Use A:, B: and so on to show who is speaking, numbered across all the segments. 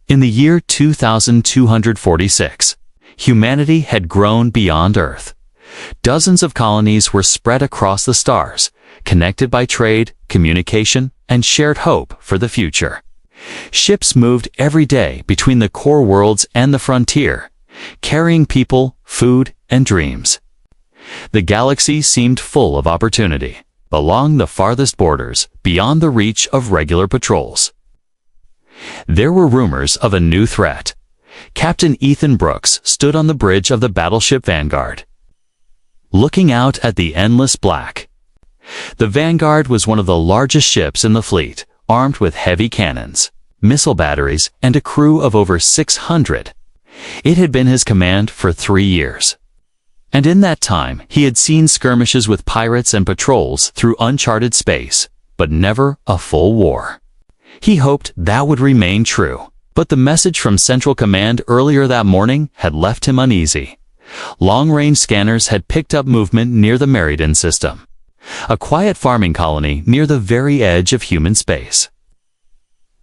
A: In the year 2246, humanity had grown beyond Earth. Dozens of colonies were spread across the stars, connected by trade, communication, and shared hope for the future. Ships moved every day between the core worlds and the frontier, carrying people, food, and dreams. The galaxy seemed full of opportunity, along the farthest borders, beyond the reach of regular patrols. There were rumors of a new threat. Captain Ethan Brooks stood on the bridge of the battleship Vanguard, looking out at the endless black. The Vanguard was one of the largest ships in the fleet, armed with heavy cannons, missile batteries, and a crew of over 600. It had been his command for 3 years. And in that time, he had seen skirmishes with pirates and patrols through uncharted space, but never a full war. He hoped that would remain true, but the message from Central Command earlier that morning had left him uneasy. Long-range scanners had picked up movement near the Narration system, a quiet farming colony near the very edge of human space.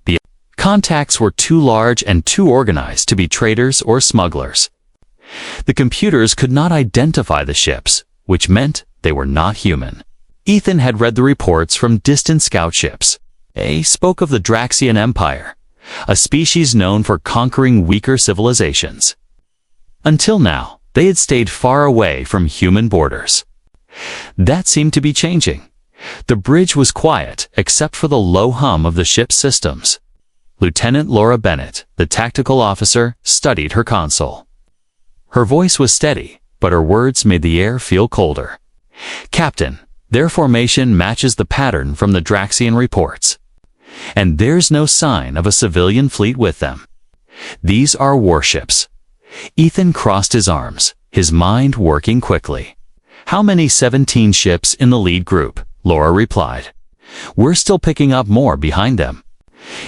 A: The contacts were too large and too organized to be traders or smugglers. The computers could not identify the ships, which meant they were not human. Ethan had read the reports from distant scout ships. They spoke of the Draxian Empire, a species known for conquering weaker civilizations. Until now, they had stayed far away from human borders. That seemed to be changing. The bridge was quiet except for the low hum of the ship's systems. Lieutenant Laura Bennett, the tactical officer, studied her console. Her voice was steady, but her words made the air feel colder. "Captain, their formation matches the pattern from the Draxian reports. And there's no sign of a civilian fleet with them. These are warships." Ethan crossed his arms, his mind working quickly. "How many 17 ships in the lead group?" Laura replied. "We're still picking up more behind them.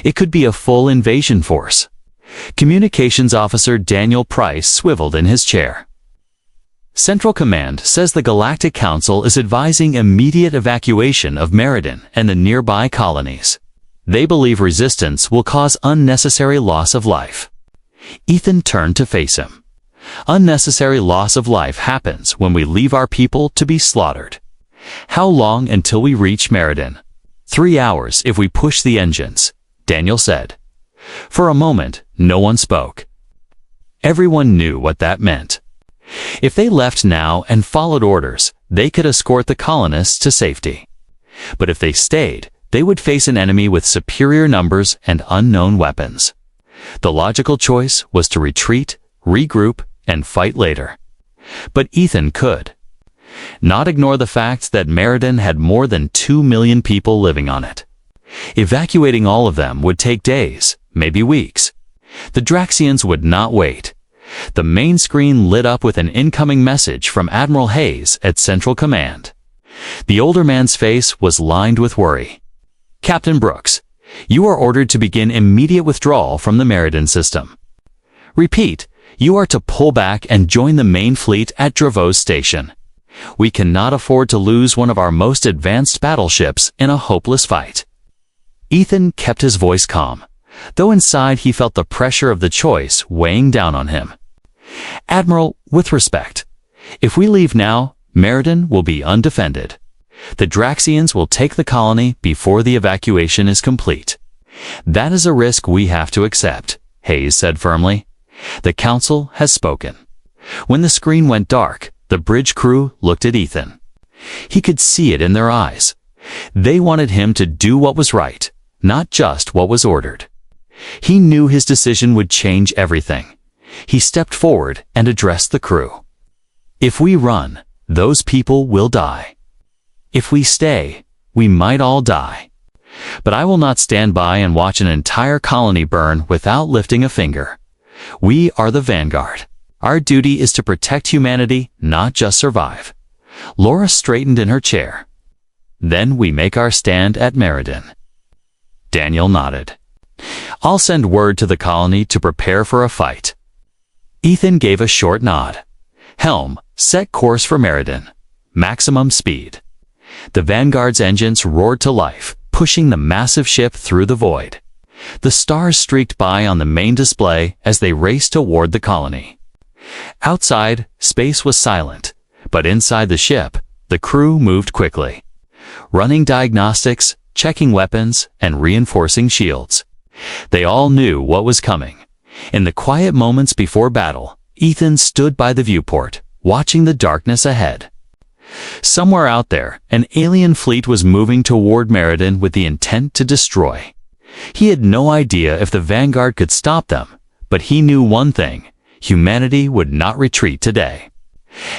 A: It could be a full invasion force." Communications Officer Daniel Price swiveled in his chair. "Central Command says the Galactic Council is advising immediate evacuation of Narration and the nearby colonies. They believe resistance will cause unnecessary loss of life." Ethan turned to face him. "Unnecessary loss of life happens when we leave our people to be slaughtered. How long until we reach Narration?" 3 hours if we push the engines," Daniel said. For a moment, no one spoke. Everyone knew what that meant. If they left now and followed orders, they could escort the colonists to safety. But if they stayed, they would face an enemy with superior numbers and unknown weapons. The logical choice was to retreat, regroup, and fight later. But Ethan could not ignore the fact that Narration had more than 2 million people living on it. Evacuating all of them would take days, maybe weeks. The Draxians would not wait. The main screen lit up with an incoming message from Admiral Hayes at Central Command. The older man's face was lined with worry. "Captain Brooks, you are ordered to begin immediate withdrawal from the Narration system. Repeat, you are to pull back and join the main fleet at Dravos Station. We cannot afford to lose one of our most advanced battleships in a hopeless fight." Ethan kept his voice calm, though inside he felt the pressure of the choice weighing down on him. "Admiral, with respect, if we leave now, Narration will be undefended. The Draxians will take the colony before the evacuation is complete. That is a risk we have to accept," Hayes said firmly. "The Council has spoken." When the screen went dark, the bridge crew looked at Ethan. He could see it in their eyes. They wanted him to do what was right, not just what was ordered. He knew his decision would change everything. He stepped forward and addressed the crew. "If we run, those people will die. If we stay, we might all die. But I will not stand by and watch an entire colony burn without lifting a finger. We are the Vanguard. Our duty is to protect humanity, not just survive." Laura straightened in her chair. "Then we make our stand at Narration." Daniel nodded. "I'll send word to the colony to prepare for a fight." Ethan gave a short nod. "Helm, set course for Narration. Maximum speed." The Vanguard's engines roared to life, pushing the massive ship through the void. The stars streaked by on the main display as they raced toward the colony. Outside, space was silent, but inside the ship, the crew moved quickly, running diagnostics, checking weapons, and reinforcing shields. They all knew what was coming. In the quiet moments before battle, Ethan stood by the viewport, watching the darkness ahead. Somewhere out there, an alien fleet was moving toward Meriden with the intent to destroy. He had no idea if the Vanguard could stop them, but he knew one thing: humanity would not retreat today.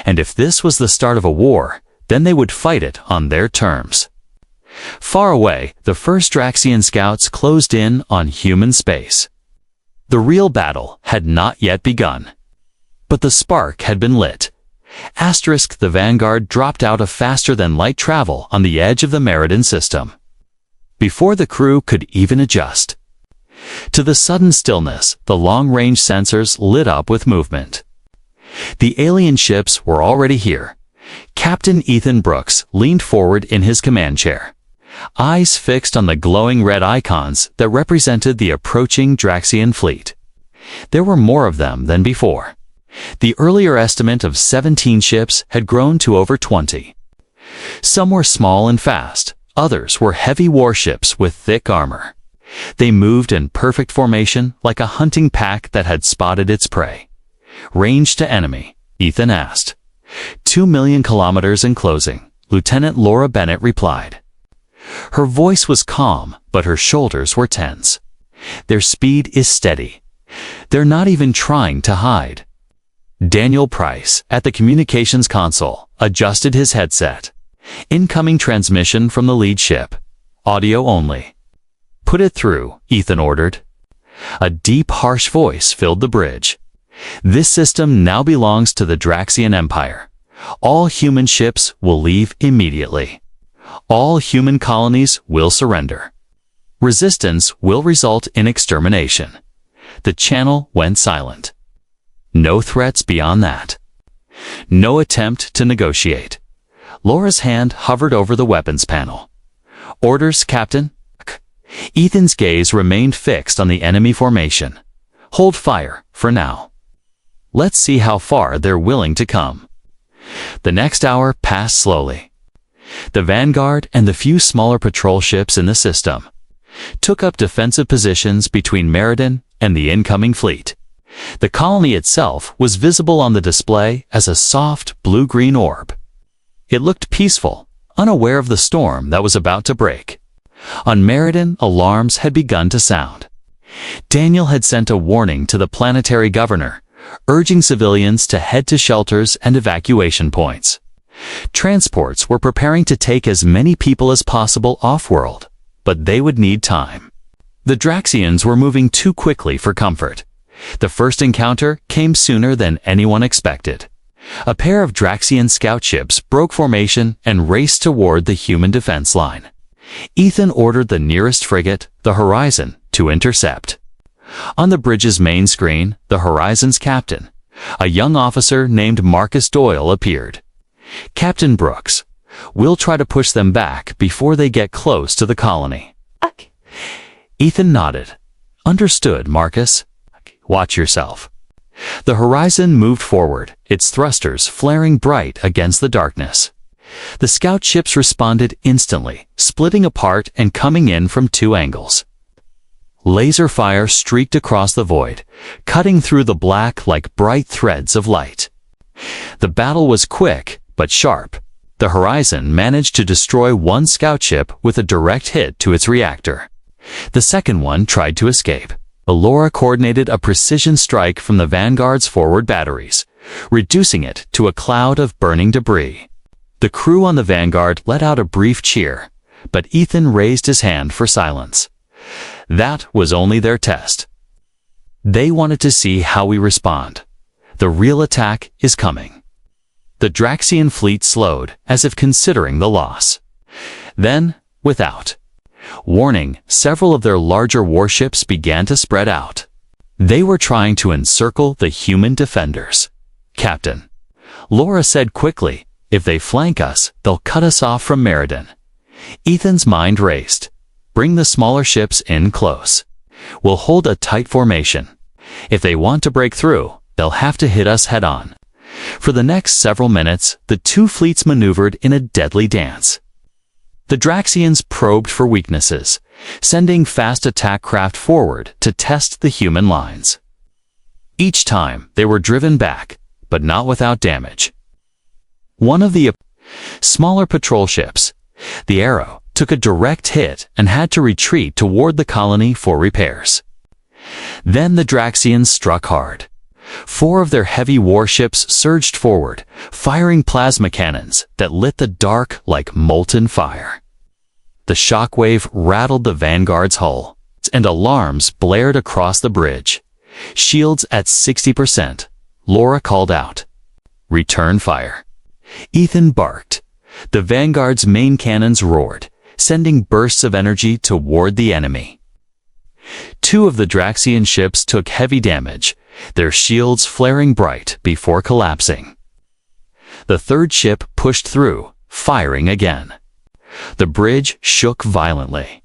A: And if this was the start of a war, then they would fight it on their terms. Far away, the first Draxian scouts closed in on human space. The real battle had not yet begun. But the spark had been lit. The Vanguard dropped out of faster-than-light travel on the edge of the Meriden system, before the crew could even adjust. To the sudden stillness, the long-range sensors lit up with movement. The alien ships were already here. Captain Ethan Brooks leaned forward in his command chair, eyes fixed on the glowing red icons that represented the approaching Draxian fleet. There were more of them than before. The earlier estimate of 17 ships had grown to over 20. Some were small and fast, others were heavy warships with thick armor. They moved in perfect formation like a hunting pack that had spotted its prey. "Range to enemy?" Ethan asked. 2 million kilometers in closing, Lieutenant Laura Bennett replied. Her voice was calm, but her shoulders were tense. "Their speed is steady. They're not even trying to hide." Daniel Price, at the communications console, adjusted his headset. Incoming transmission from the lead ship. Audio only. "Put it through," Ethan ordered. A deep, harsh voice filled the bridge. "This system now belongs to the Draxian Empire. All human ships will leave immediately. All human colonies will surrender. Resistance will result in extermination." The channel went silent. No threats beyond that. No attempt to negotiate. Laura's hand hovered over the weapons panel. "Orders, Captain?" Ethan's gaze remained fixed on the enemy formation. "Hold fire, for now. Let's see how far they're willing to come." The next hour passed slowly. The Vanguard and the few smaller patrol ships in the system took up defensive positions between Meriden and the incoming fleet. The colony itself was visible on the display as a soft blue-green orb. It looked peaceful, unaware of the storm that was about to break. On Meriden, alarms had begun to sound. Daniel had sent a warning to the planetary governor, urging civilians to head to shelters and evacuation points. Transports were preparing to take as many people as possible off-world, but they would need time. The Draxians were moving too quickly for comfort. The first encounter came sooner than anyone expected. A pair of Draxian scout ships broke formation and raced toward the human defense line. Ethan ordered the nearest frigate, the Horizon, to intercept. On the bridge's main screen, the Horizon's captain, a young officer named Marcus Doyle, appeared. "Captain Brooks, we'll try to push them back before they get close to the colony." Ethan nodded. "Understood, Marcus. Watch yourself." The Horizon moved forward, its thrusters flaring bright against the darkness. The scout ships responded instantly, splitting apart and coming in from two angles. Laser fire streaked across the void, cutting through the black like bright threads of light. The battle was quick, but sharp. The Horizon managed to destroy one scout ship with a direct hit to its reactor. The second one tried to escape. Laura coordinated a precision strike from the Vanguard's forward batteries, reducing it to a cloud of burning debris. The crew on the Vanguard let out a brief cheer, but Ethan raised his hand for silence. That was only their test. They wanted to see how we respond. The real attack is coming. The Draxian fleet slowed, as if considering the loss. Then, without warning, several of their larger warships began to spread out. They were trying to encircle the human defenders. "Captain," Laura said quickly, "if they flank us, they'll cut us off from Meriden." Ethan's mind raced. "Bring the smaller ships in close. We'll hold a tight formation. If they want to break through, they'll have to hit us head-on. For the next several minutes, the two fleets maneuvered in a deadly dance. The Draxians probed for weaknesses, sending fast attack craft forward to test the human lines. Each time, they were driven back, but not without damage. One of the smaller patrol ships, the Arrow, took a direct hit and had to retreat toward the colony for repairs. Then the Draxians struck hard. 4 of their heavy warships surged forward, firing plasma cannons that lit the dark like molten fire. The shockwave rattled the Vanguard's hull, and alarms blared across the bridge. Shields at 60%. Laura called out, "Return fire." Ethan barked. The Vanguard's main cannons roared, sending bursts of energy toward the enemy. 2 of the Draxian ships took heavy damage, their shields flaring bright before collapsing. The 3rd ship pushed through, firing again. The bridge shook violently,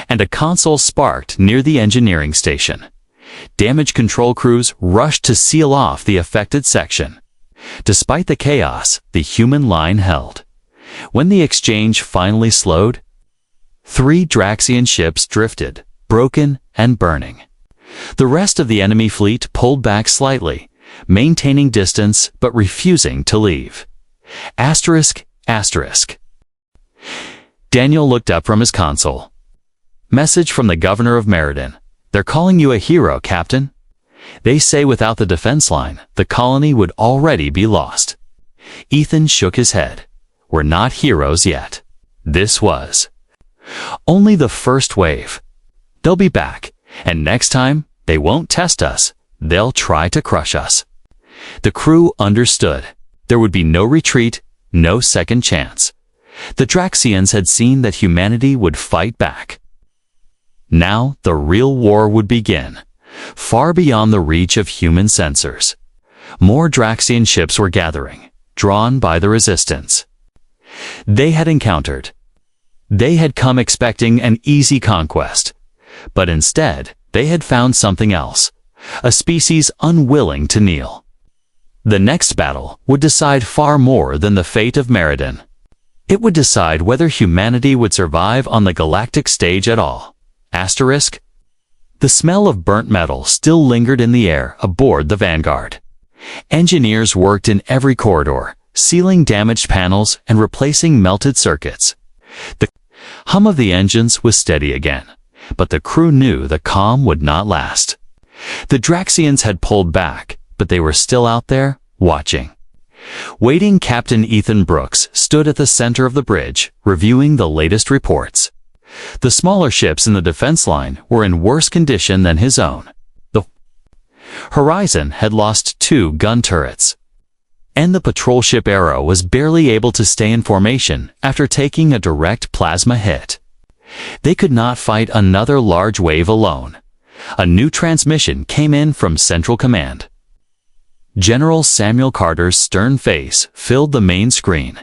A: and a console sparked near the engineering station. Damage control crews rushed to seal off the affected section. Despite the chaos, the human line held. When the exchange finally slowed, 3 Draxian ships drifted, broken and burning. The rest of the enemy fleet pulled back slightly, maintaining distance but refusing to leave. Asterisk, asterisk. Daniel looked up from his console. Message from the governor of Meriden. "They're calling you a hero, Captain. They say without the defense line, the colony would already be lost." Ethan shook his head. "We're not heroes yet. This was only the first wave. They'll be back, and next time, they won't test us. They'll try to crush us." The crew understood. There would be no retreat, no second chance. The Draxians had seen that humanity would fight back. Now the real war would begin, far beyond the reach of human sensors. More Draxian ships were gathering, drawn by the resistance. They had come expecting an easy conquest, but instead they had found something else, a species unwilling to kneel. The next battle would decide far more than the fate of Meriden. It would decide whether humanity would survive on the galactic stage at all. Asterisk. The smell of burnt metal still lingered in the air aboard the Vanguard. Engineers worked in every corridor, sealing damaged panels and replacing melted circuits. The hum of the engines was steady again, but the crew knew the calm would not last. The Draxians had pulled back, but they were still out there, watching. Waiting, Captain Ethan Brooks stood at the center of the bridge, reviewing the latest reports. The smaller ships in the defense line were in worse condition than his own. The Horizon had lost 2 gun turrets, and the patrol ship Arrow was barely able to stay in formation after taking a direct plasma hit. They could not fight another large wave alone. A new transmission came in from Central Command. General Samuel Carter's stern face filled the main screen.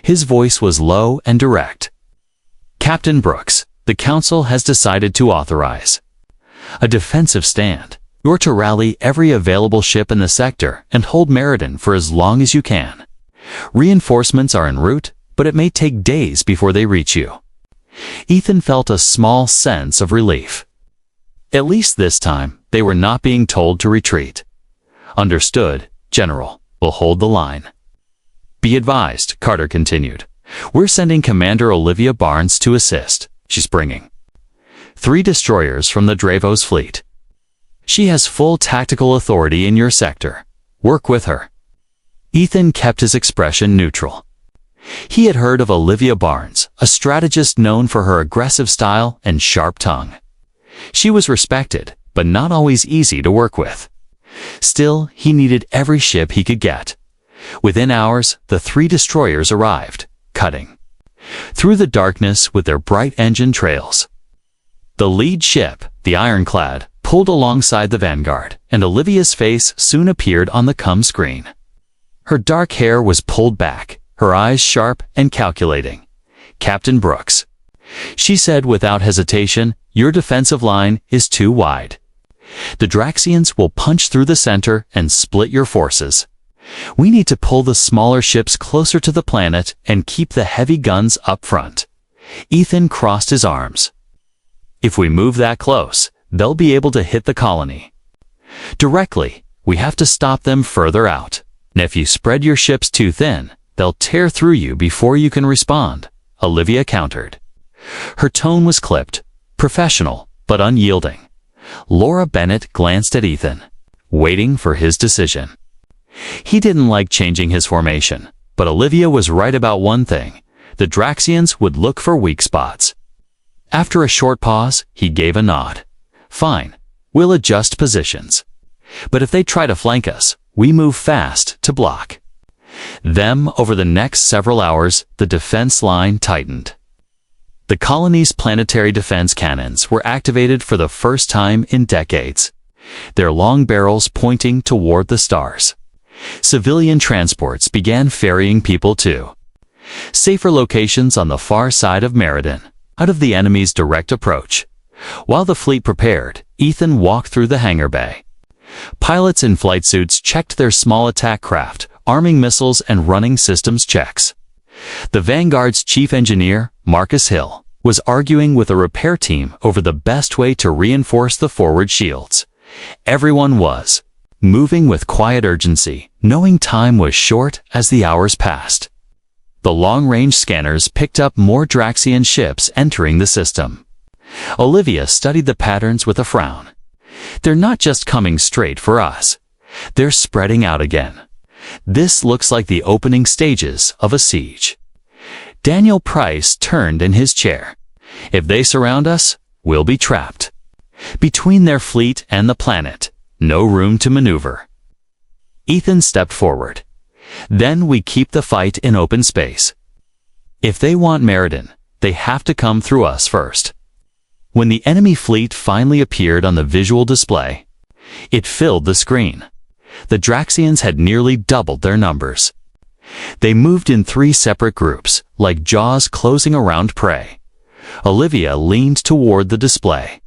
A: His voice was low and direct. "Captain Brooks, the Council has decided to authorize a defensive stand. You're to rally every available ship in the sector and hold Meriden for as long as you can. Reinforcements are en route, but it may take days before they reach you." Ethan felt a small sense of relief. At least this time, they were not being told to retreat. "Understood, General. We'll hold the line." "Be advised," Carter continued. "We're sending Commander Olivia Barnes to assist. She's bringing 3 destroyers from the Dravo's fleet. She has full tactical authority in your sector. Work with her." Ethan kept his expression neutral. He had heard of Olivia Barnes, a strategist known for her aggressive style and sharp tongue. She was respected, but not always easy to work with. Still, he needed every ship he could get. Within hours, the 3 destroyers arrived, cutting through the darkness with their bright engine trails. The lead ship, the Ironclad, pulled alongside the Vanguard, and Olivia's face soon appeared on the comm screen. Her dark hair was pulled back, her eyes sharp and calculating. "Captain Brooks," she said without hesitation, your defensive line is too wide. The Draxians will punch through the center and split your forces. We need to pull the smaller ships closer to the planet and keep the heavy guns up front. Ethan crossed his arms. If we move that close, they'll be able to hit the colony directly. We have to stop them further out. And if you spread your ships too thin, they'll tear through you before you can respond, Olivia countered. Her tone was clipped, professional, but unyielding. Laura Bennett glanced at Ethan, waiting for his decision. He didn't like changing his formation, but Olivia was right about one thing. The Draxians would look for weak spots. After a short pause, he gave a nod. Fine, we'll adjust positions. But if they try to flank us, we move fast to block them. Over the next several hours, the defense line tightened. The colony's planetary defense cannons were activated for the first time in decades, their long barrels pointing toward the stars. Civilian transports began ferrying people to safer locations on the far side of Meriden, out of the enemy's direct approach. While the fleet prepared, Ethan walked through the hangar bay. Pilots in flight suits checked their small attack craft, arming missiles and running systems checks. The Vanguard's chief engineer, Marcus Hill, was arguing with a repair team over the best way to reinforce the forward shields. Everyone was moving with quiet urgency, knowing time was short as the hours passed. The long-range scanners picked up more Draxian ships entering the system. Olivia studied the patterns with a frown. They're not just coming straight for us. They're spreading out again. This looks like the opening stages of a siege. Daniel Price turned in his chair. If they surround us, we'll be trapped. Between their fleet and the planet, no room to maneuver. Ethan stepped forward. Then we keep the fight in open space. If they want Meriden, they have to come through us first. When the enemy fleet finally appeared on the visual display, it filled the screen. The Draxians had nearly doubled their numbers. They moved in 3 separate groups, like jaws closing around prey. Olivia leaned toward the display.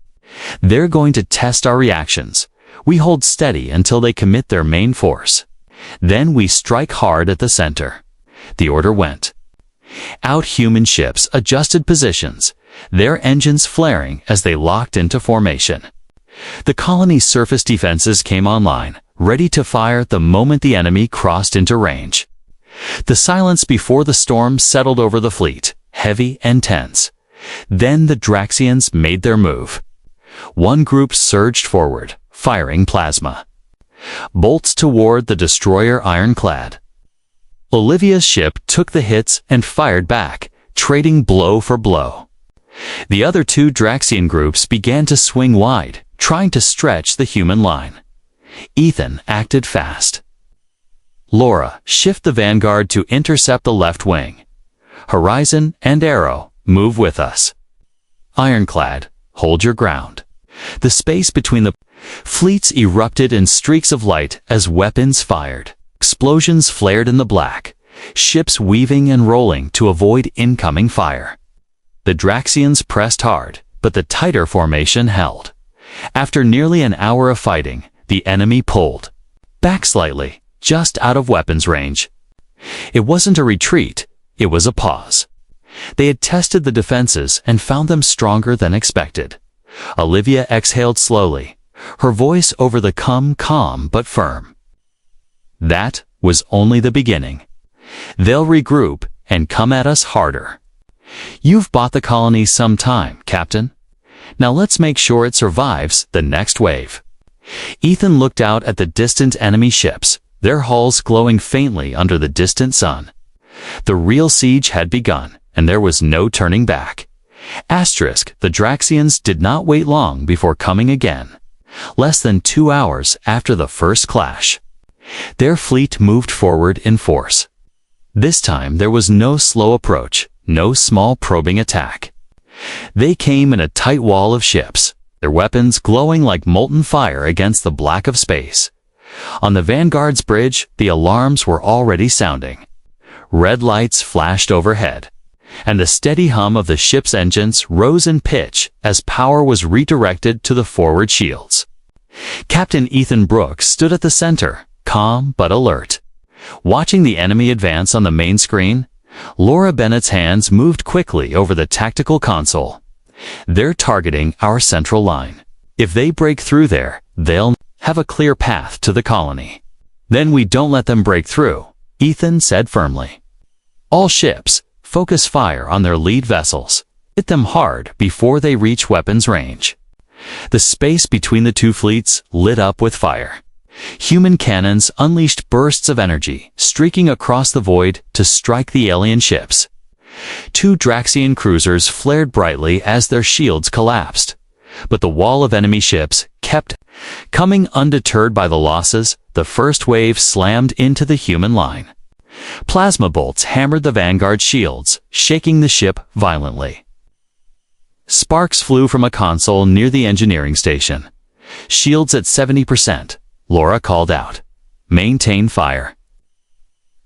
A: They're going to test our reactions. We hold steady until they commit their main force. Then we strike hard at the center. The order went. Out human ships adjusted positions, their engines flaring as they locked into formation. The colony's surface defenses came online, ready to fire the moment the enemy crossed into range. The silence before the storm settled over the fleet, heavy and tense. Then the Draxians made their move. One group surged forward, firing plasma bolts toward the destroyer Ironclad. Olivia's ship took the hits and fired back, trading blow for blow. The other 2 Draxian groups began to swing wide, trying to stretch the human line. Ethan acted fast. Laura, shift the Vanguard to intercept the left wing. Horizon and Arrow, move with us. Ironclad, hold your ground. The space between the fleets erupted in streaks of light as weapons fired. Explosions flared in the black, ships weaving and rolling to avoid incoming fire. The Draxians pressed hard, but the tighter formation held. After nearly an hour of fighting, the enemy pulled back slightly, just out of weapons range. It wasn't a retreat, it was a pause. They had tested the defenses and found them stronger than expected. Olivia exhaled slowly, her voice over the calm but firm. That was only the beginning. They'll regroup and come at us harder. You've bought the colony some time, Captain. Now let's make sure it survives the next wave. Ethan looked out at the distant enemy ships, their hulls glowing faintly under the distant sun. The real siege had begun, and there was no turning back. The Draxians did not wait long before coming again. Less than 2 hours after the first clash, their fleet moved forward in force. This time there was no slow approach, no small probing attack. They came in a tight wall of ships, their weapons glowing like molten fire against the black of space. On the Vanguard's bridge, the alarms were already sounding. Red lights flashed overhead. and the steady hum of the ship's engines rose in pitch as power was redirected to the forward shields. Captain Ethan Brooks stood at the center, calm but alert. Watching the enemy advance on the main screen, Laura Bennett's hands moved quickly over the tactical console. They're targeting our central line. If they break through there, they'll have a clear path to the colony. Then we don't let them break through, Ethan said firmly. All ships, focus fire on their lead vessels. Hit them hard before they reach weapons range. The space between the two fleets lit up with fire. Human cannons unleashed bursts of energy, streaking across the void to strike the alien ships. 2 Draxian cruisers flared brightly as their shields collapsed. But the wall of enemy ships kept coming. Undeterred by the losses, the first wave slammed into the human line. Plasma bolts hammered the Vanguard shields, shaking the ship violently. Sparks flew from a console near the engineering station. Shields at 70%, Laura called out. Maintain fire.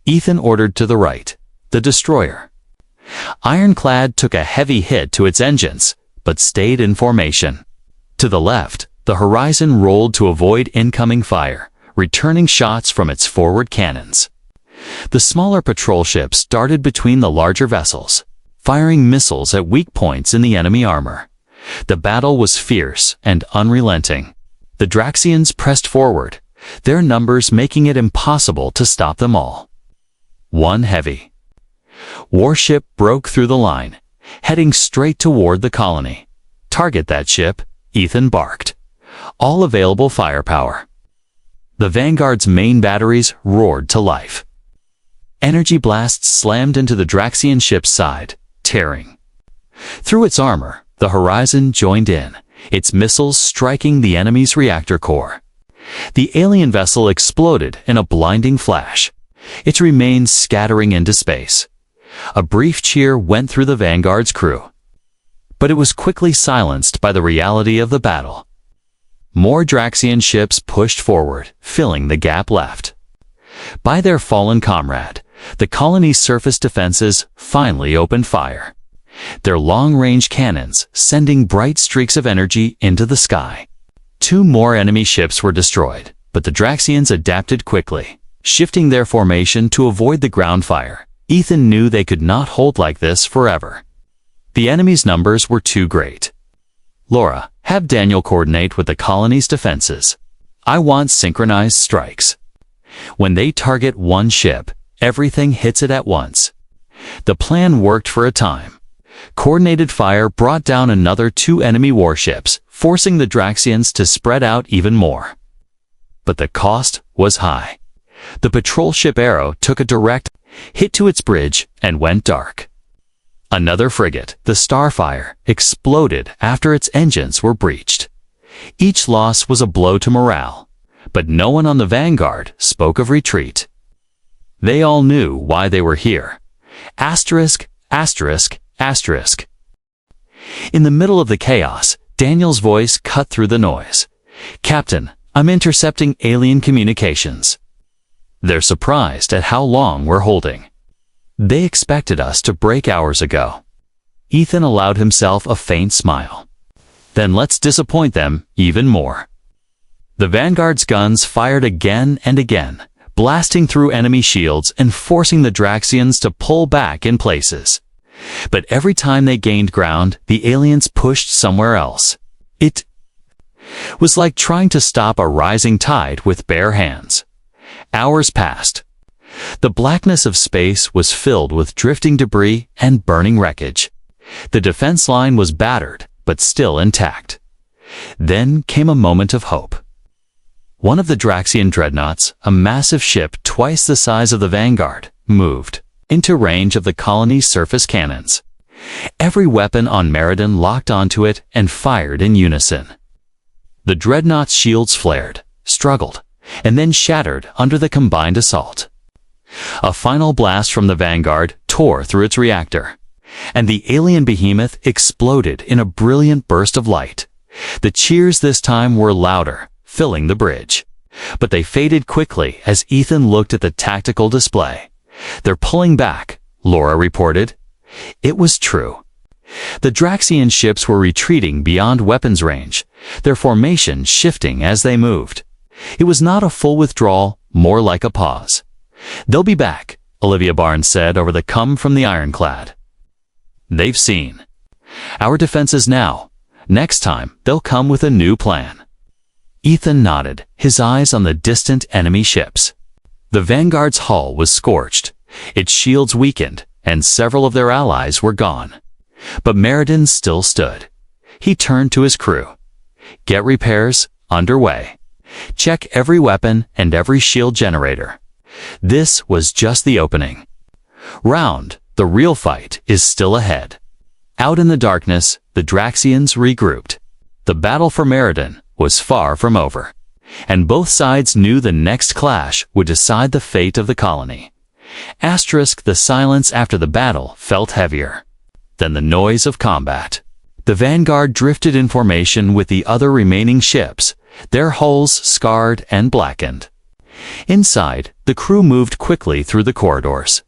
A: Ethan ordered to the right, the destroyer. Ironclad took a heavy hit to its engines, but stayed in formation. To the left, the Horizon rolled to avoid incoming fire, returning shots from its forward cannons. The smaller patrol ships darted between the larger vessels, firing missiles at weak points in the enemy armor. The battle was fierce and unrelenting. The Draxians pressed forward, their numbers making it impossible to stop them all. One heavy warship broke through the line, heading straight toward the colony. Target that ship, Ethan barked. All available firepower. The Vanguard's main batteries roared to life. Energy blasts slammed into the Draxian ship's side, tearing through its armor. The Horizon joined in, its missiles striking the enemy's reactor core. The alien vessel exploded in a blinding flash, its remains scattering into space. A brief cheer went through the Vanguard's crew, but it was quickly silenced by the reality of the battle. More Draxian ships pushed forward, filling the gap left by their fallen comrade. The colony's surface defenses finally opened fire, their long-range cannons sending bright streaks of energy into the sky. 2 more enemy ships were destroyed, but the Draxians adapted quickly, shifting their formation to avoid the ground fire. Ethan knew they could not hold like this forever. The enemy's numbers were too great. Laura, have Daniel coordinate with the colony's defenses. I want synchronized strikes. When they target one ship, everything hits it at once. The plan worked for a time. Coordinated fire brought down another 2 enemy warships, forcing the Draxians to spread out even more. But the cost was high. The patrol ship Arrow took a direct hit to its bridge and went dark. Another frigate, the Starfire, exploded after its engines were breached. Each loss was a blow to morale, but no one on the Vanguard spoke of retreat. They all knew why they were here. Asterisk, asterisk, asterisk. In the middle of the chaos, Daniel's voice cut through the noise. Captain, I'm intercepting alien communications. They're surprised at how long we're holding. They expected us to break hours ago. Ethan allowed himself a faint smile. Then let's disappoint them even more. The Vanguard's guns fired again and again, blasting through enemy shields and forcing the Draxians to pull back in places. But every time they gained ground, the aliens pushed somewhere else. It was like trying to stop a rising tide with bare hands. Hours passed. The blackness of space was filled with drifting debris and burning wreckage. The defense line was battered, but still intact. Then came a moment of hope. One of the Draxian dreadnoughts, a massive ship twice the size of the Vanguard, moved into range of the colony's surface cannons. Every weapon on Meriden locked onto it and fired in unison. The dreadnought's shields flared, struggled, and then shattered under the combined assault. A final blast from the Vanguard tore through its reactor, and the alien behemoth exploded in a brilliant burst of light. The cheers this time were louder, filling the bridge. But they faded quickly as Ethan looked at the tactical display. They're pulling back, Laura reported. It was true. The Draxian ships were retreating beyond weapons range, their formation shifting as they moved. It was not a full withdrawal, more like a pause. "They'll be back," Olivia Barnes said over the come from the ironclad. "They've seen our defenses now. Next time, they'll come with a new plan." Ethan nodded, his eyes on the distant enemy ships. The Vanguard's hull was scorched, its shields weakened, and several of their allies were gone. But Meriden still stood. He turned to his crew. "Get repairs underway. Check every weapon and every shield generator. This was just the opening. The real fight is still ahead." Out in the darkness, the Draxians regrouped. The battle for Meriden was far from over, and both sides knew the next clash would decide the fate of the colony. The silence after the battle felt heavier than the noise of combat. The Vanguard drifted in formation with the other remaining ships, their hulls scarred and blackened. Inside, the crew moved quickly through the corridors,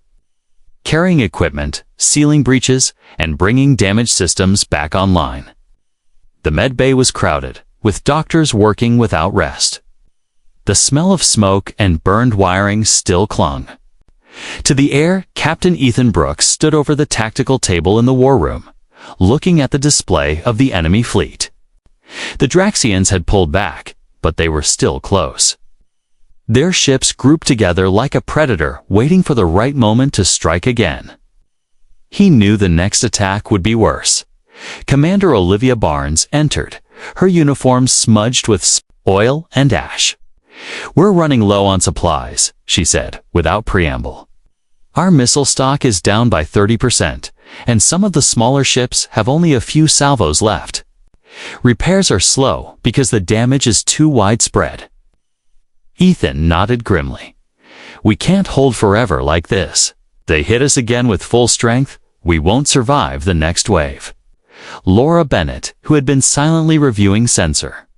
A: carrying equipment, sealing breaches, and bringing damaged systems back online. The med bay was crowded, with doctors working without rest. The smell of smoke and burned wiring still clung. To the air, Captain Ethan Brooks stood over the tactical table in the war room, looking at the display of the enemy fleet. The Draxians had pulled back, but they were still close. Their ships grouped together like a predator waiting for the right moment to strike again. He knew the next attack would be worse. Commander Olivia Barnes entered, her uniform smudged with oil and ash. "We're running low on supplies," she said, without preamble. "Our missile stock is down by 30%, and some of the smaller ships have only a few salvos left. Repairs are slow because the damage is too widespread." Ethan nodded grimly. "We can't hold forever like this. They hit us again with full strength, we won't survive the next wave." Laura Bennett, who had been silently reviewing sensor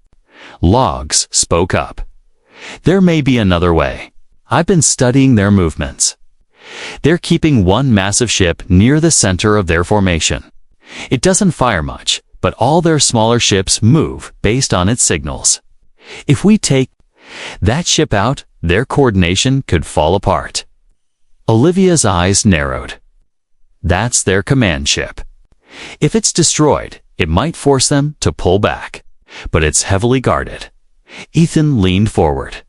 A: logs, spoke up. "There may be another way. I've been studying their movements. They're keeping one massive ship near the center of their formation. It doesn't fire much, but all their smaller ships move based on its signals. If we take that ship out, their coordination could fall apart." Olivia's eyes narrowed. "That's their command ship. If it's destroyed, it might force them to pull back, but it's heavily guarded." Ethan leaned forward.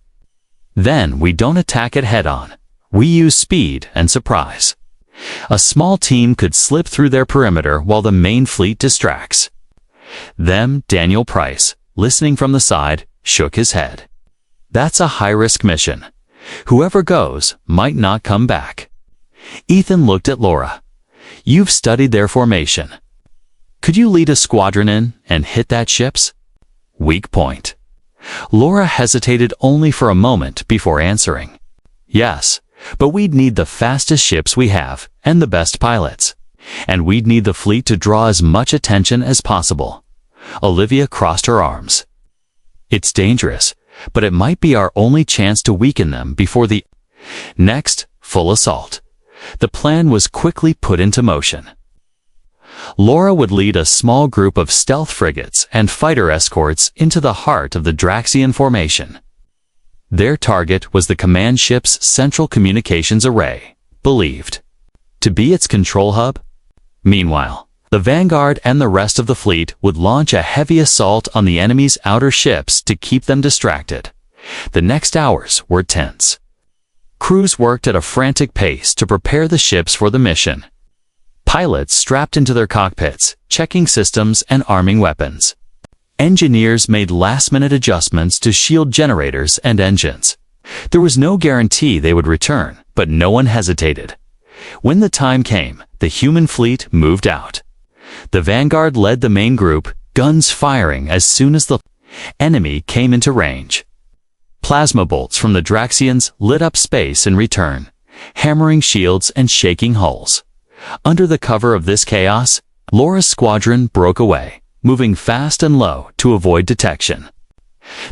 A: "Then we don't attack it head-on. We use speed and surprise. A small team could slip through their perimeter while the main fleet distracts." Daniel Price, listening from the side, shook his head. "That's a high-risk mission. Whoever goes might not come back." Ethan looked at Laura. "You've studied their formation. Could you lead a squadron in and hit that ship's weak point?" Laura hesitated only for a moment before answering. "Yes, but we'd need the fastest ships we have and the best pilots. And we'd need the fleet to draw as much attention as possible." Olivia crossed her arms. "It's dangerous, but it might be our only chance to weaken them before the next full assault." The plan was quickly put into motion. Laura would lead a small group of stealth frigates and fighter escorts into the heart of the Draxian formation. Their target was the command ship's central communications array, believed to be its control hub. Meanwhile, the Vanguard and the rest of the fleet would launch a heavy assault on the enemy's outer ships to keep them distracted. The next hours were tense. Crews worked at a frantic pace to prepare the ships for the mission. Pilots strapped into their cockpits, checking systems and arming weapons. Engineers made last-minute adjustments to shield generators and engines. There was no guarantee they would return, but no one hesitated. When the time came, the human fleet moved out. The Vanguard led the main group, guns firing as soon as the enemy came into range. Plasma bolts from the Draxians lit up space in return, hammering shields and shaking hulls. Under the cover of this chaos, Laura's squadron broke away, moving fast and low to avoid detection.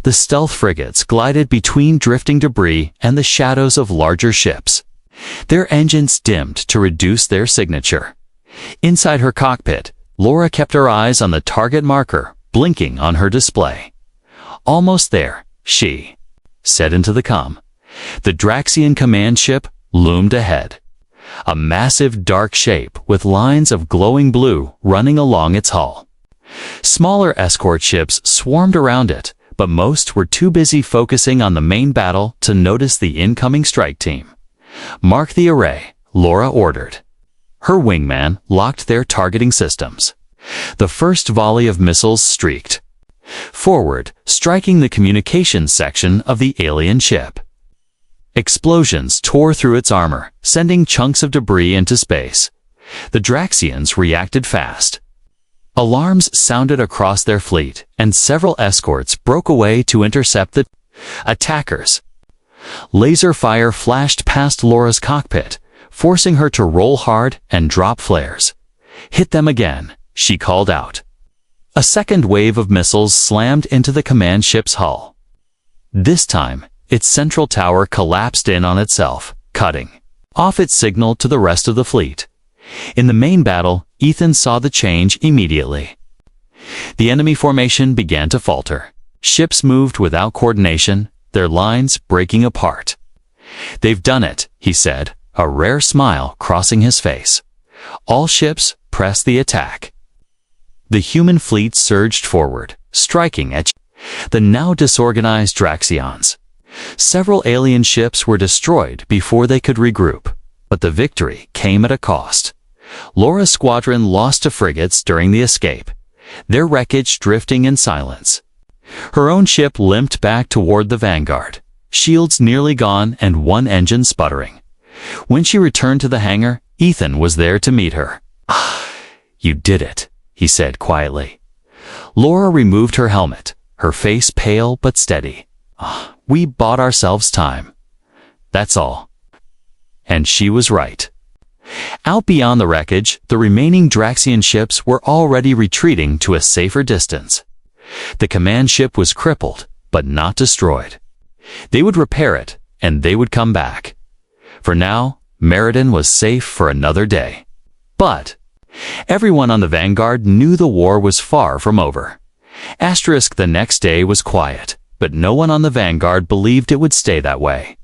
A: The stealth frigates glided between drifting debris and the shadows of larger ships. Their engines dimmed to reduce their signature. Inside her cockpit, Laura kept her eyes on the target marker, blinking on her display. "Almost there," she said into the comm. The Draxian command ship loomed ahead. A massive dark shape with lines of glowing blue running along its hull. Smaller escort ships swarmed around it, but most were too busy focusing on the main battle to notice the incoming strike team. "Mark the array," Laura ordered. Her wingman locked their targeting systems. The first volley of missiles streaked forward, striking the communications section of the alien ship. Explosions tore through its armor, sending chunks of debris into space. The Draxians reacted fast. Alarms sounded across their fleet, and several escorts broke away to intercept the attackers. Laser fire flashed past Laura's cockpit, forcing her to roll hard and drop flares. "Hit them again," she called out. A second wave of missiles slammed into the command ship's hull. This time, its central tower collapsed in on itself, cutting off its signal to the rest of the fleet. In the main battle, Ethan saw the change immediately. The enemy formation began to falter. Ships moved without coordination, their lines breaking apart. "They've done it," he said, a rare smile crossing his face. All ships pressed the attack. The human fleet surged forward, striking at the now disorganized Draxians. Several alien ships were destroyed before they could regroup, but the victory came at a cost. Laura's squadron lost to frigates during the escape, their wreckage drifting in silence. Her own ship limped back toward the Vanguard, shields nearly gone and one engine sputtering. When she returned to the hangar, Ethan was there to meet her. "You did it," he said quietly. Laura removed her helmet, her face pale but steady. "We bought ourselves time. That's all." And she was right. Out beyond the wreckage, the remaining Draxian ships were already retreating to a safer distance. The command ship was crippled, but not destroyed. They would repair it, and they would come back. For now, Meriden was safe for another day. But everyone on the Vanguard knew the war was far from over. The next day was quiet, but no one on the Vanguard believed it would stay that way.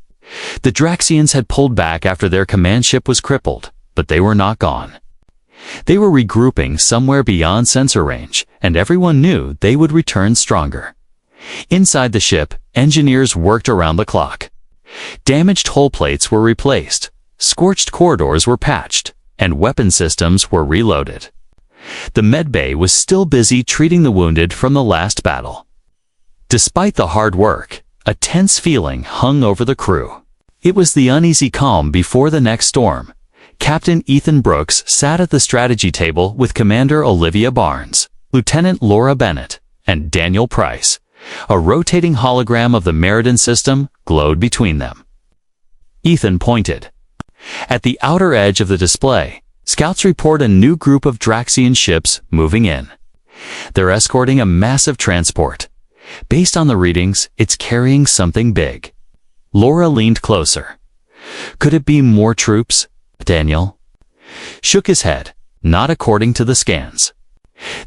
A: The Draxians had pulled back after their command ship was crippled, but they were not gone. They were regrouping somewhere beyond sensor range, and everyone knew they would return stronger. Inside the ship, engineers worked around the clock. Damaged hull plates were replaced, scorched corridors were patched, and weapon systems were reloaded. The medbay was still busy treating the wounded from the last battle. Despite the hard work, a tense feeling hung over the crew. It was the uneasy calm before the next storm. Captain Ethan Brooks sat at the strategy table with Commander Olivia Barnes, Lieutenant Laura Bennett, and Daniel Price. A rotating hologram of the Meriden system glowed between them. Ethan pointed. At the outer edge of the display, scouts report a new group of Draxian ships moving in. They're escorting a massive transport. Based on the readings, it's carrying something big. Laura leaned closer. "Could it be more troops?" Daniel shook his head. "Not according to the scans.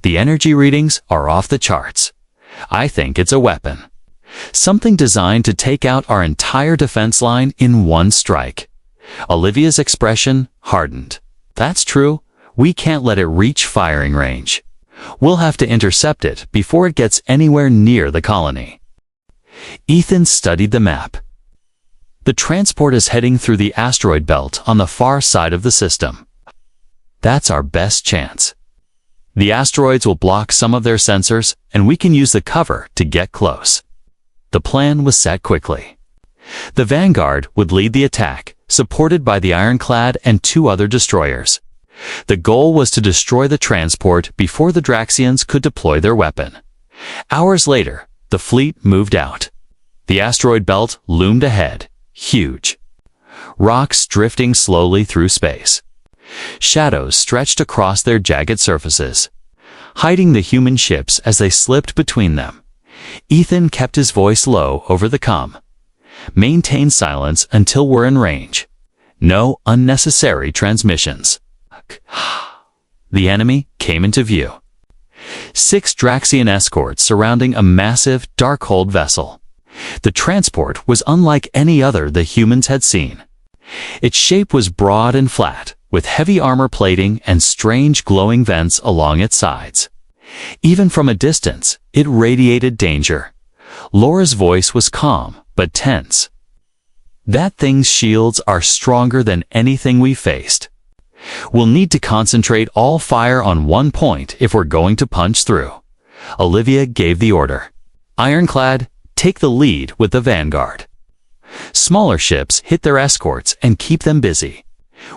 A: The energy readings are off the charts. I think it's a weapon. Something designed to take out our entire defense line in one strike." Olivia's expression hardened. "That's true. We can't let it reach firing range. We'll have to intercept it before it gets anywhere near the colony." Ethan studied the map. The transport is heading through the asteroid belt on the far side of the system. That's our best chance. The asteroids will block some of their sensors, and we can use the cover to get close. The plan was set quickly. The Vanguard would lead the attack, supported by the Ironclad and 2 other destroyers. The goal was to destroy the transport before the Draxians could deploy their weapon. Hours later, the fleet moved out. The asteroid belt loomed ahead, huge. Rocks drifting slowly through space. Shadows stretched across their jagged surfaces, hiding the human ships as they slipped between them. Ethan kept his voice low over the comm. "Maintain silence until we're in range. No unnecessary transmissions." the enemy came into view. 6 Draxian escorts surrounding a massive, dark-hulled vessel. The transport was unlike any other the humans had seen. Its shape was broad and flat, with heavy armor plating and strange glowing vents along its sides. Even from a distance, it radiated danger. Laura's voice was calm, but tense. "That thing's shields are stronger than anything we faced. We'll need to concentrate all fire on one point if we're going to punch through." Olivia gave the order. "Ironclad, take the lead with the vanguard. Smaller ships hit their escorts and keep them busy.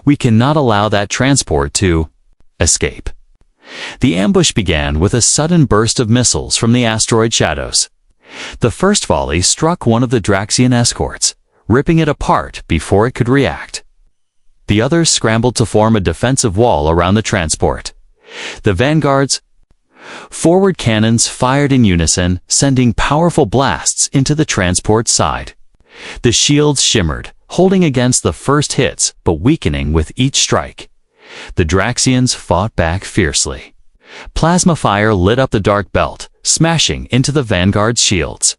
A: We cannot allow that transport to escape." The ambush began with a sudden burst of missiles from the asteroid shadows. The first volley struck one of the Draxian escorts, ripping it apart before it could react. The others scrambled to form a defensive wall around the transport. The vanguard's forward cannons fired in unison, sending powerful blasts into the transport's side. The shields shimmered, holding against the first hits but weakening with each strike. The Draxians fought back fiercely. Plasma fire lit up the dark belt, smashing into the vanguard's shields.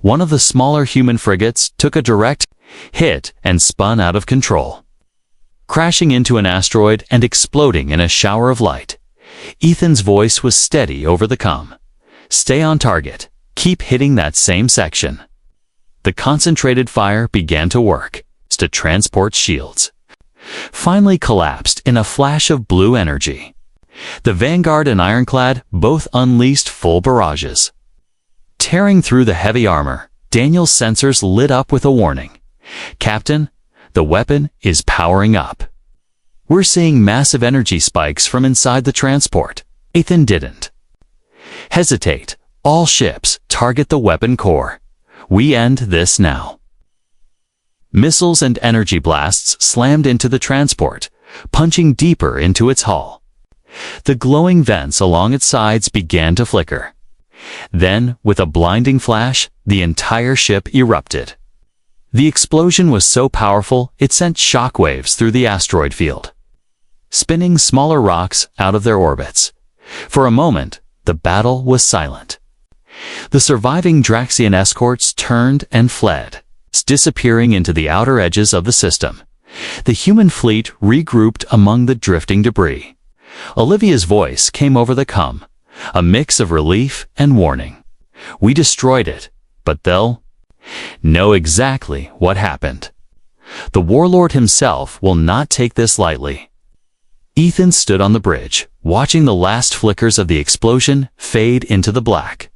A: One of the smaller human frigates took a direct hit and spun out of control, crashing into an asteroid and exploding in a shower of light. Ethan's voice was steady over the comm. "Stay on target. Keep hitting that same section." The concentrated fire began to work to transport shields. Finally collapsed in a flash of blue energy. The Vanguard and Ironclad both unleashed full barrages. Tearing through the heavy armor, Daniel's sensors lit up with a warning. "Captain, the weapon is powering up. We're seeing massive energy spikes from inside the transport." Ethan didn't hesitate. "All ships, target the weapon core. We end this now." Missiles and energy blasts slammed into the transport, punching deeper into its hull. The glowing vents along its sides began to flicker. Then, with a blinding flash, the entire ship erupted. The explosion was so powerful it sent shockwaves through the asteroid field, spinning smaller rocks out of their orbits. For a moment, the battle was silent. The surviving Draxian escorts turned and fled, disappearing into the outer edges of the system. The human fleet regrouped among the drifting debris. Olivia's voice came over the comm, a mix of relief and warning. "We destroyed it, but they'll know exactly what happened. The warlord himself will not take this lightly." Ethan stood on the bridge, watching the last flickers of the explosion fade into the black.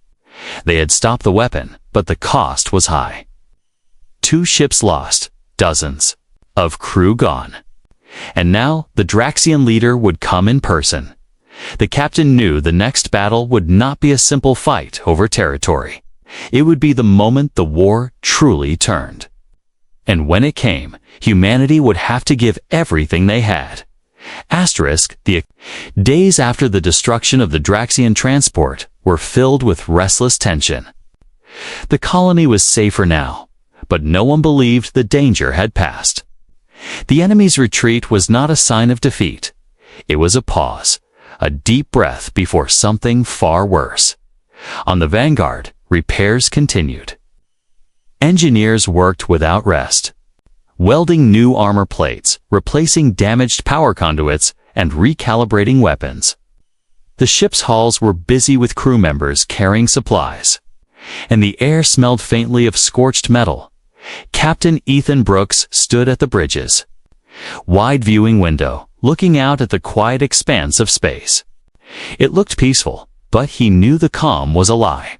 A: They had stopped the weapon, but the cost was high. 2 ships lost, dozens of crew gone. And now the Draxian leader would come in person. The captain knew the next battle would not be a simple fight over territory. It would be the moment the war truly turned. And when it came, humanity would have to give everything they had. The days after the destruction of the Draxian transport were filled with restless tension. The colony was safer now, but no one believed the danger had passed. The enemy's retreat was not a sign of defeat. It was a pause, a deep breath before something far worse. On the Vanguard, repairs continued. Engineers worked without rest, welding new armor plates, replacing damaged power conduits, and recalibrating weapons. The ship's hulls were busy with crew members carrying supplies, and the air smelled faintly of scorched metal. Captain Ethan Brooks stood at the bridge's wide viewing window, looking out at the quiet expanse of space. It looked peaceful, but he knew the calm was a lie.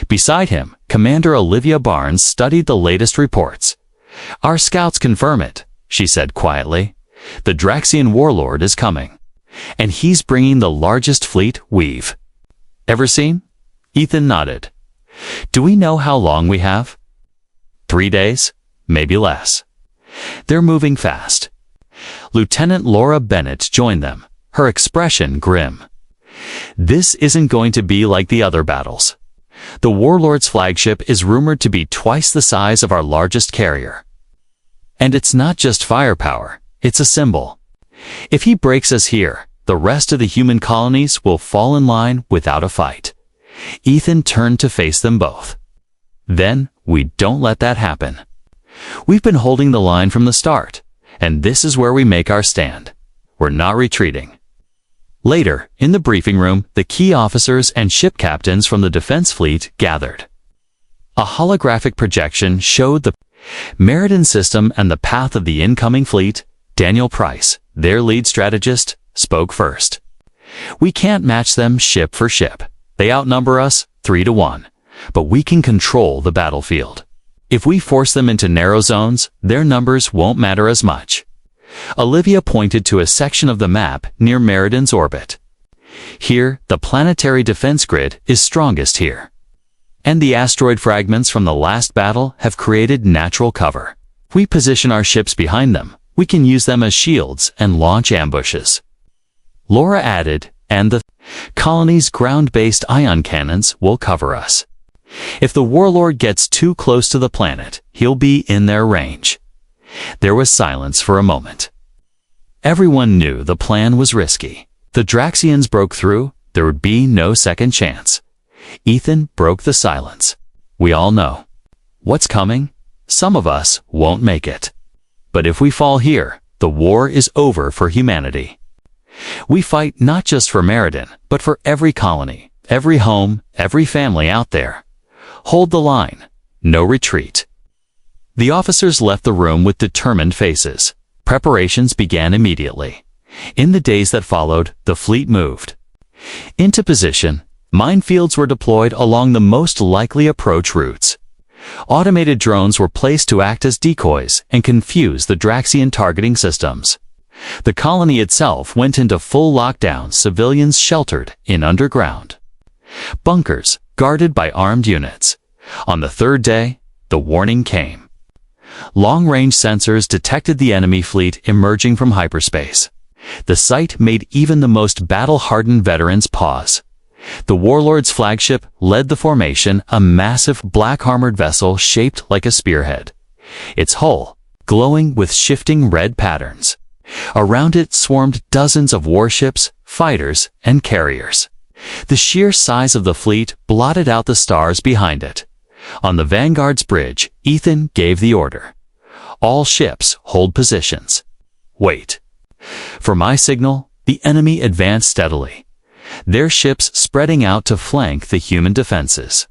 A: Beside him, Commander Olivia Barnes studied the latest reports. "Our scouts confirm it," she said quietly. "The Draxian warlord is coming, and he's bringing the largest fleet we've ever seen." Ethan nodded. "Do we know how long we have?" 3 days, maybe less. They're moving fast. Lieutenant Laura Bennett joined them, her expression grim. "This isn't going to be like the other battles. The warlord's flagship is rumored to be twice the size of our largest carrier. And it's not just firepower, it's a symbol. If he breaks us here, the rest of the human colonies will fall in line without a fight. Ethan turned to face them both. Then, we don't let that happen. We've been holding the line from the start, and this is where we make our stand. We're not retreating. Later, in the briefing room, the key officers and ship captains from the defense fleet gathered. A holographic projection showed the Narration system and the path of the incoming fleet. Daniel Price, their lead strategist, spoke first. We can't match them ship for ship. They outnumber us 3-1, but we can control the battlefield. If we force them into narrow zones, their numbers won't matter as much. Olivia pointed to a section of the map near Meriden's orbit. Here, the planetary defense grid is strongest here. And the asteroid fragments from the last battle have created natural cover. If we position our ships behind them, we can use them as shields and launch ambushes. Laura added, and the colony's ground-based ion cannons will cover us. If the warlord gets too close to the planet, he'll be in their range. There was silence for a moment. Everyone knew the plan was risky. The Draxians broke through, there would be no second chance. Ethan broke the silence. We all know what's coming. Some of us won't make it. But if we fall here, the war is over for humanity. We fight not just for Meriden, but for every colony, every home, every family out there. Hold the line. No retreat. The officers left the room with determined faces. Preparations began immediately. In the days that followed, the fleet moved into position. Minefields were deployed along the most likely approach routes. Automated drones were placed to act as decoys and confuse the Draxian targeting systems. The colony itself went into full lockdown, civilians sheltered in underground bunkers, guarded by armed units. On the third day, the warning came. Long-range sensors detected the enemy fleet emerging from hyperspace. The sight made even the most battle-hardened veterans pause. The warlord's flagship led the formation, a massive black-armored vessel shaped like a spearhead. Its hull glowing with shifting red patterns. Around it swarmed dozens of warships, fighters, and carriers. The sheer size of the fleet blotted out the stars behind it. On the Vanguard's bridge, Ethan gave the order. All ships hold positions. Wait. For my signal, the enemy advanced steadily, their ships spreading out to flank the human defenses.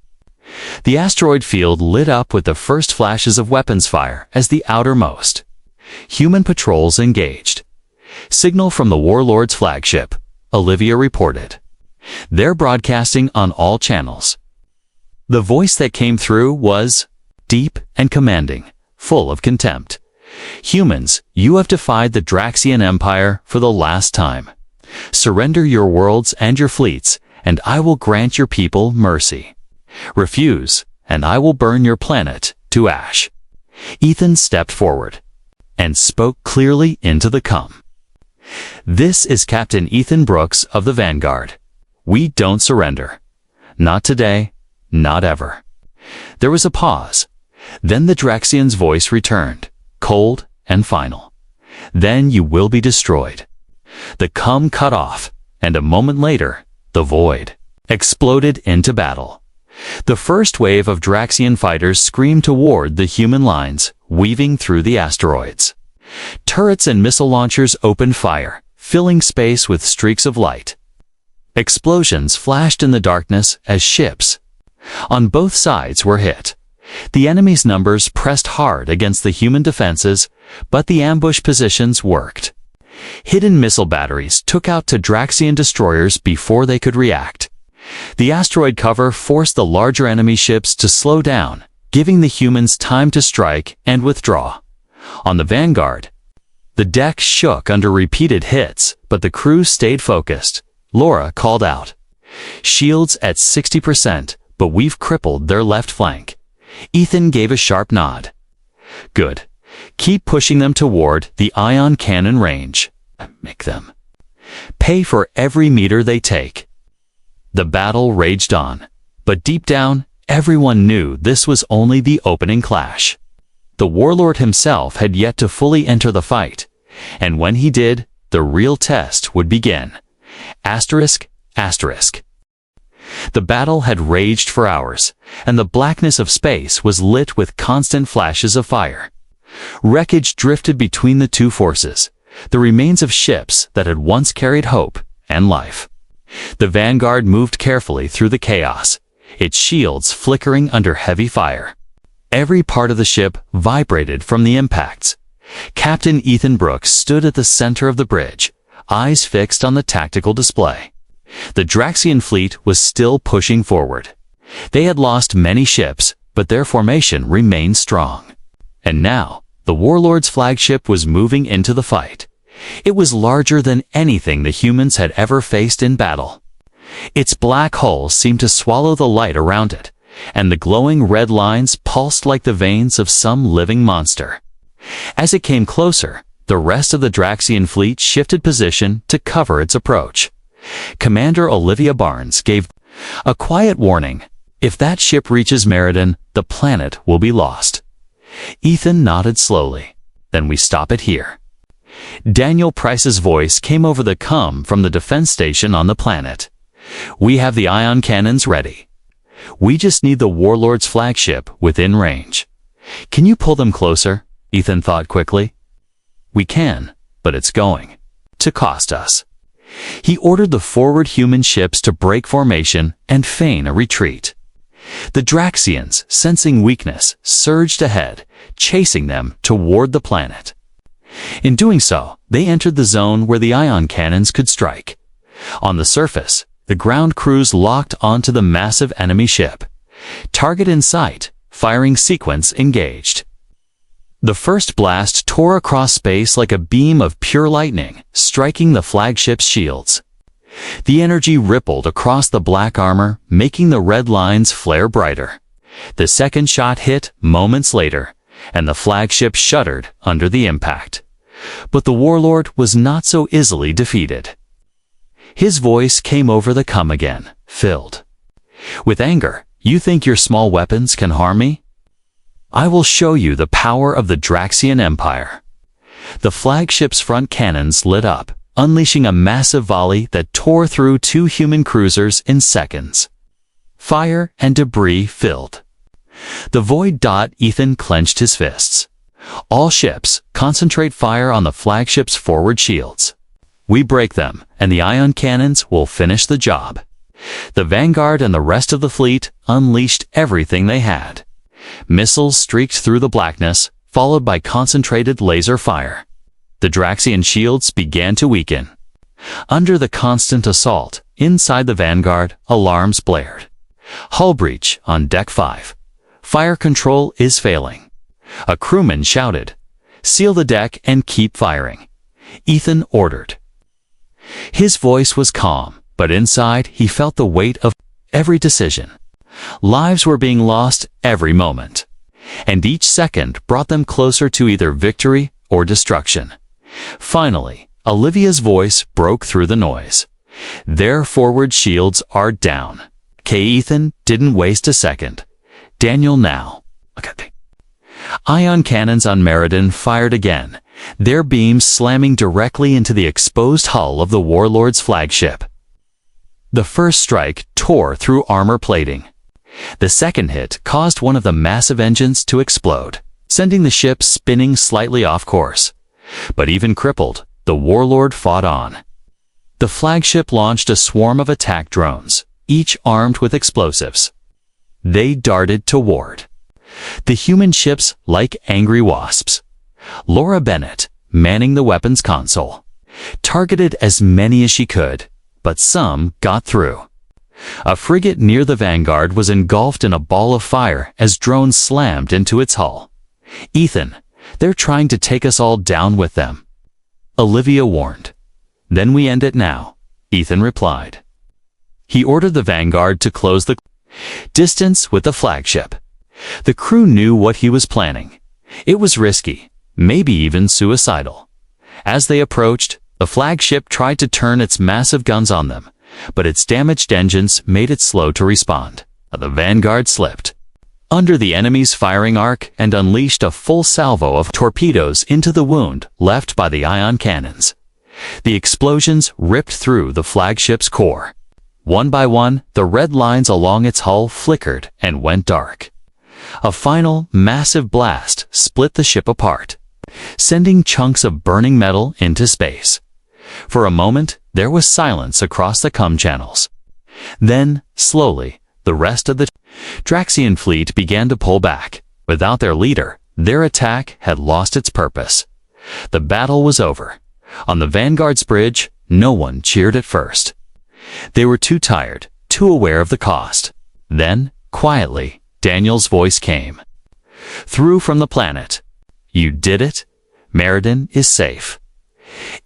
A: The asteroid field lit up with the first flashes of weapons fire as the outermost. Human patrols engaged. Signal from the warlord's flagship, Olivia reported. They're broadcasting on all channels. The voice that came through was deep and commanding, full of contempt. Humans, you have defied the Draxian Empire for the last time. Surrender your worlds and your fleets, and I will grant your people mercy. Refuse, and I will burn your planet to ash. Ethan stepped forward and spoke clearly into the calm. This is Captain Ethan Brooks of the Vanguard. We don't surrender. Not today, not ever. There was a pause. Then the Draxian's voice returned, cold and final. Then you will be destroyed. The cum cut off, and a moment later, the void exploded into battle. The first wave of Draxian fighters screamed toward the human lines, weaving through the asteroids. Turrets and missile launchers opened fire, filling space with streaks of light. Explosions flashed in the darkness as ships on both sides were hit. The enemy's numbers pressed hard against the human defenses, but the ambush positions worked. Hidden missile batteries took out to Draxian destroyers before they could react. The asteroid cover forced the larger enemy ships to slow down, giving the humans time to strike and withdraw. On the Vanguard, the deck shook under repeated hits, but the crew stayed focused. Laura called out, "Shields at 60%, but we've crippled their left flank." Ethan gave a sharp nod. "Good. Keep pushing them toward the ion cannon range. Make them pay for every meter they take." The battle raged on, but deep down, everyone knew this was only the opening clash. The warlord himself had yet to fully enter the fight, and when he did, the real test would begin. Asterisk, asterisk. The battle had raged for hours, and the blackness of space was lit with constant flashes of fire. Wreckage drifted between the two forces, the remains of ships that had once carried hope and life. The Vanguard moved carefully through the chaos, its shields flickering under heavy fire. Every part of the ship vibrated from the impacts. Captain Ethan Brooks stood at the center of the bridge, eyes fixed on the tactical display. The Draxian fleet was still pushing forward. They had lost many ships, but their formation remained strong. And now, the Warlord's flagship was moving into the fight. It was larger than anything the humans had ever faced in battle. Its black hull seemed to swallow the light around it, and the glowing red lines pulsed like the veins of some living monster. As it came closer, the rest of the Draxian fleet shifted position to cover its approach. Commander Olivia Barnes gave a quiet warning. If that ship reaches Meriden, the planet will be lost. Ethan nodded slowly. Then we stop it here. Daniel Price's voice came over the comm from the defense station on the planet. We have the ion cannons ready. We just need the Warlord's flagship within range. Can you pull them closer? Ethan thought quickly. We can, but it's going to cost us. He ordered the forward human ships to break formation and feign a retreat. The Draxians, sensing weakness, surged ahead, chasing them toward the planet. In doing so, they entered the zone where the ion cannons could strike. On the surface, the ground crews locked onto the massive enemy ship. Target in sight, firing sequence engaged. The first blast tore across space like a beam of pure lightning, striking the flagship's shields. The energy rippled across the black armor, making the red lines flare brighter. The second shot hit moments later, and the flagship shuddered under the impact. But the Warlord was not so easily defeated. His voice came over the comm again, filled with anger. You think your small weapons can harm me? I will show you the power of the Draxian Empire. The flagship's front cannons lit up, unleashing a massive volley that tore through two human cruisers in seconds. Fire and debris filled the void. Ethan clenched his fists. All ships, concentrate fire on the flagship's forward shields. We break them, and the ion cannons will finish the job. The Vanguard and the rest of the fleet unleashed everything they had. Missiles streaked through the blackness, followed by concentrated laser fire. The Draxian shields began to weaken. Under the constant assault, inside the Vanguard, alarms blared. Hull breach on Deck 5. Fire control is failing. A crewman shouted, "Seal the deck and keep firing." Ethan ordered. His voice was calm, but inside he felt the weight of every decision. Lives were being lost every moment, and each second brought them closer to either victory or destruction. Finally, Olivia's voice broke through the noise. Their forward shields are down. Ethan didn't waste a second. Daniel now. Okay. Ion cannons on Meriden fired again, their beams slamming directly into the exposed hull of the Warlord's flagship. The first strike tore through armor plating. The second hit caused one of the massive engines to explode, sending the ship spinning slightly off course. But even crippled, the Warlord fought on. The flagship launched a swarm of attack drones, each armed with explosives. They darted toward the human ships like angry wasps. Laura Bennett, manning the weapons console, targeted as many as she could, but some got through. A frigate near the Vanguard was engulfed in a ball of fire as drones slammed into its hull. "Ethan, they're trying to take us all down with them," Olivia warned. "Then we end it now," Ethan replied. He ordered the Vanguard to close the distance with the flagship. The crew knew what he was planning. It was risky, maybe even suicidal. As they approached, the flagship tried to turn its massive guns on them, but its damaged engines made it slow to respond. The Vanguard slipped under the enemy's firing arc and unleashed a full salvo of torpedoes into the wound left by the ion cannons. The explosions ripped through the flagship's core. One by one, the red lines along its hull flickered and went dark. A final, massive blast split the ship apart, sending chunks of burning metal into space. For a moment, there was silence across the comm channels. Then, slowly, the rest of the Draxian fleet began to pull back. Without their leader, their attack had lost its purpose. The battle was over. On the Vanguard's bridge, no one cheered at first. They were too tired, too aware of the cost. Then, quietly, Daniel's voice came. Through from the planet. You did it. Meriden is safe.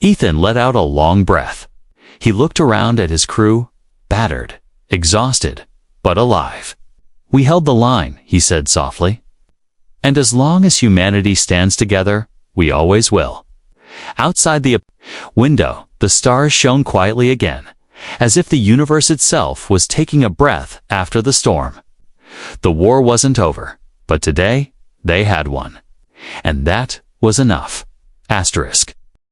A: Ethan let out a long breath. He looked around at his crew, battered, exhausted, but alive. We held the line, he said softly. And as long as humanity stands together, we always will. Outside the window, the stars shone quietly again, as if the universe itself was taking a breath after the storm. The war wasn't over, but today they had won. And that was enough. Asterisk.